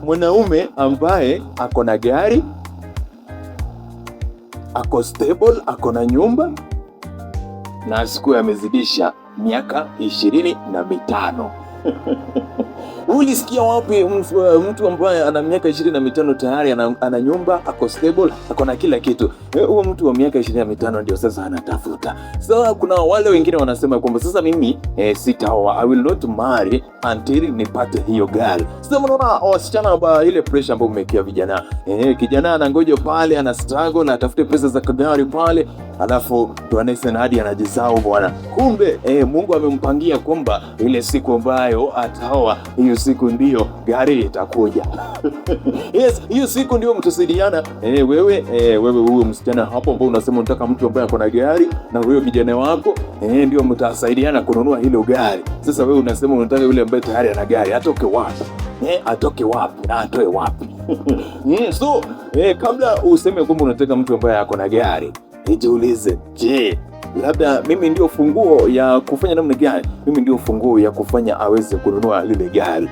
mwanaume ambaye ako na gari, ako stable, ako na nyumba na asikuwe amezidisha miaka 25. Ulisikia wapi mtu ambaye ana miaka 25 tayari ana nyumba, ako stable, ako na kila kitu? Huyo mtu wa miaka 25 ndio sasa anatafuta. So kuna wale wengine wanasema kwamba sasa mimi sitaoa, I will not marry until nipate hiyo gari. Sasa mnaona wasichana ba ile pressure ambayo mmekea vijana. Kijana anangoja pale, ana struggle na atafute pesa za gari pale, alafu tuanese hadi anajisahau bwana. Kumbe Mungu amempangia kwamba ile siku ambayo ataoa, hiyo siku ndio gari itakuja. Yes, hiyo siku ndio mtasaidiana. Wewe huyo msichana hapo ambao unasema unataka mtu ambaye ako na gari, na huyo kijana wako ndio mtasaidiana kununua hilo gari. Sasa wewe unasema unataka yule ambaye tayari ana gari, atoke wapi? Atoke wapi na atoe wapi? So kabla useme kwamba unataka mtu ambaye ako na gari, jiulize, je, labda mimi ndio funguo ya kufanya namna gani? Mimi ndio funguo ya kufanya aweze kununua lile gari.